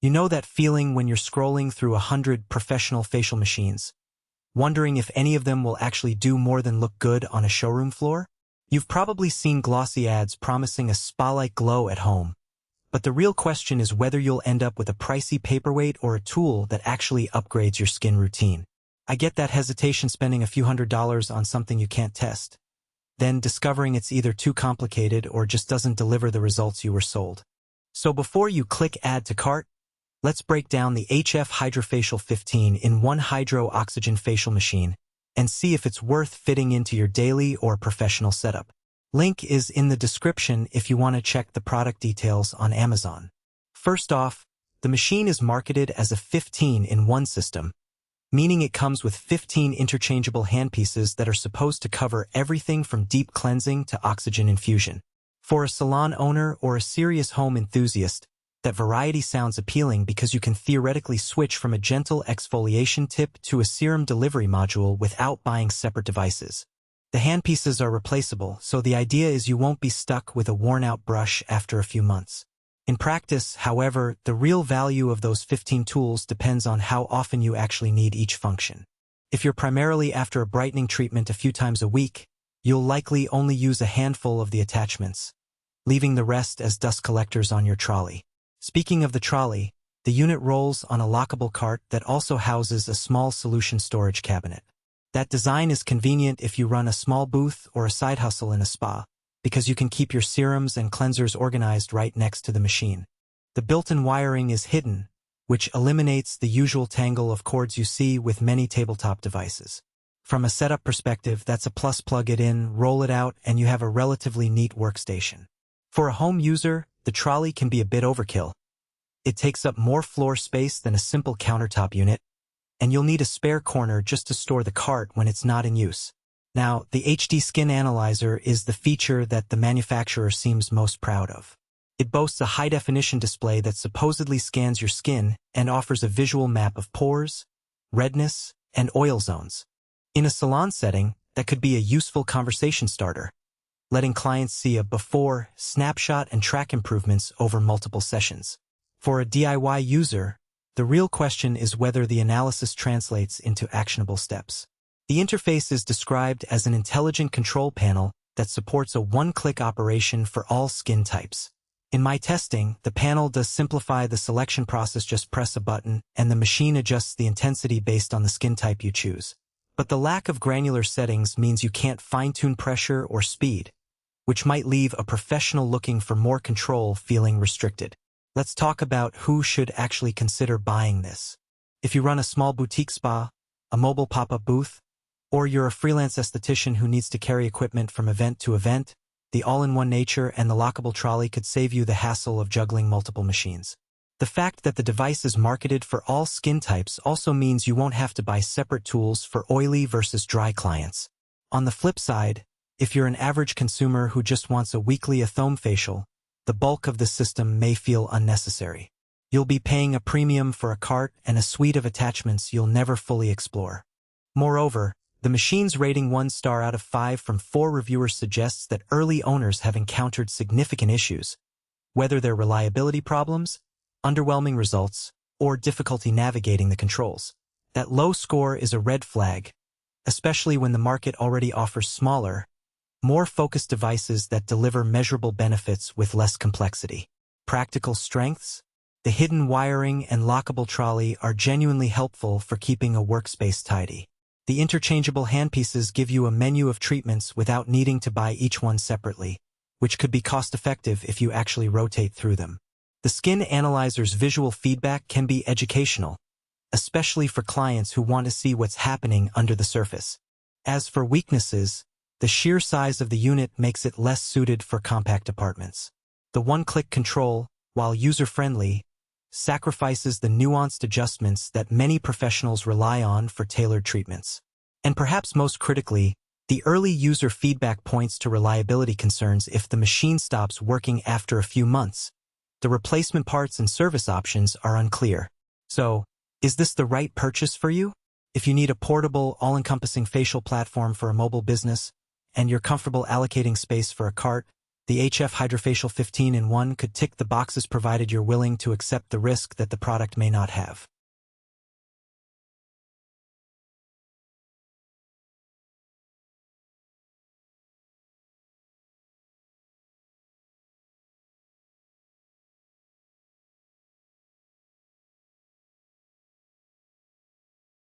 You know that feeling when you're scrolling through 100 professional facial machines, wondering if any of them will actually do more than look good on a showroom floor? You've probably seen glossy ads promising a spa-like glow at home, but the real question is whether you'll end up with a pricey paperweight or a tool that actually upgrades your skin routine. I get that hesitation spending a few $100s on something you can't test, then discovering it's either too complicated or just doesn't deliver the results you were sold. So before you click Add to Cart, let's break down the HF Hydrafacial 15 in 1 Hydro Oxygen Facial Machine and see if it's worth fitting into your daily or professional setup. Link is in the description if you want to check the product details on Amazon. First off, the machine is marketed as a 15-in-1 system, meaning it comes with 15 interchangeable handpieces that are supposed to cover everything from deep cleansing to oxygen infusion. For a salon owner or a serious home enthusiast, that variety sounds appealing because you can theoretically switch from a gentle exfoliation tip to a serum delivery module without buying separate devices. The handpieces are replaceable, so the idea is you won't be stuck with a worn-out brush after a few months. In practice, however, the real value of those 15 tools depends on how often you actually need each function. If you're primarily after a brightening treatment a few times a week, you'll likely only use a handful of the attachments, leaving the rest as dust collectors on your trolley. Speaking of the trolley, the unit rolls on a lockable cart that also houses a small solution storage cabinet. That design is convenient if you run a small booth or a side hustle in a spa, because you can keep your serums and cleansers organized right next to the machine. The built-in wiring is hidden, which eliminates the usual tangle of cords you see with many tabletop devices. From a setup perspective, that's a plus. Plug it in, roll it out, and you have a relatively neat workstation. For a home user, the trolley can be a bit overkill. It takes up more floor space than a simple countertop unit, and you'll need a spare corner just to store the cart when it's not in use. Now, the HD Skin Analyzer is the feature that the manufacturer seems most proud of. It boasts a high-definition display that supposedly scans your skin and offers a visual map of pores, redness, and oil zones. In a salon setting, that could be a useful conversation starter, letting clients see a before snapshot and track improvements over multiple sessions. For a DIY user, the real question is whether the analysis translates into actionable steps. The interface is described as an intelligent control panel that supports a one-click operation for all skin types. In my testing, the panel does simplify the selection process. Just press a button, and the machine adjusts the intensity based on the skin type you choose. But the lack of granular settings means you can't fine-tune pressure or speed, which might leave a professional looking for more control feeling restricted. Let's talk about who should actually consider buying this. If you run a small boutique spa, a mobile pop-up booth, or you're a freelance esthetician who needs to carry equipment from event to event, the all-in-one nature and the lockable trolley could save you the hassle of juggling multiple machines. The fact that the device is marketed for all skin types also means you won't have to buy separate tools for oily versus dry clients. On the flip side, if you're an average consumer who just wants a weekly at-home facial, the bulk of the system may feel unnecessary. You'll be paying a premium for a cart and a suite of attachments you'll never fully explore. Moreover, the machine's rating 1 star out of 5 from 4 reviewers suggests that early owners have encountered significant issues, whether they're reliability problems, underwhelming results, or difficulty navigating the controls. That low score is a red flag, especially when the market already offers smaller, more focused devices that deliver measurable benefits with less complexity. Practical strengths: the hidden wiring and lockable trolley are genuinely helpful for keeping a workspace tidy. The interchangeable handpieces give you a menu of treatments without needing to buy each one separately, which could be cost-effective if you actually rotate through them. The Skin Analyzer's visual feedback can be educational, especially for clients who want to see what's happening under the surface. As for weaknesses, the sheer size of the unit makes it less suited for compact apartments. The one-click control, while user-friendly, sacrifices the nuanced adjustments that many professionals rely on for tailored treatments. And perhaps most critically, the early user feedback points to reliability concerns if the machine stops working after a few months. The replacement parts and service options are unclear. So, is this the right purchase for you? If you need a portable, all-encompassing facial platform for a mobile business, and you're comfortable allocating space for a cart, The HF Hydrafacial 15-in-1 could tick the boxes provided you're willing to accept the risk that the product may not have.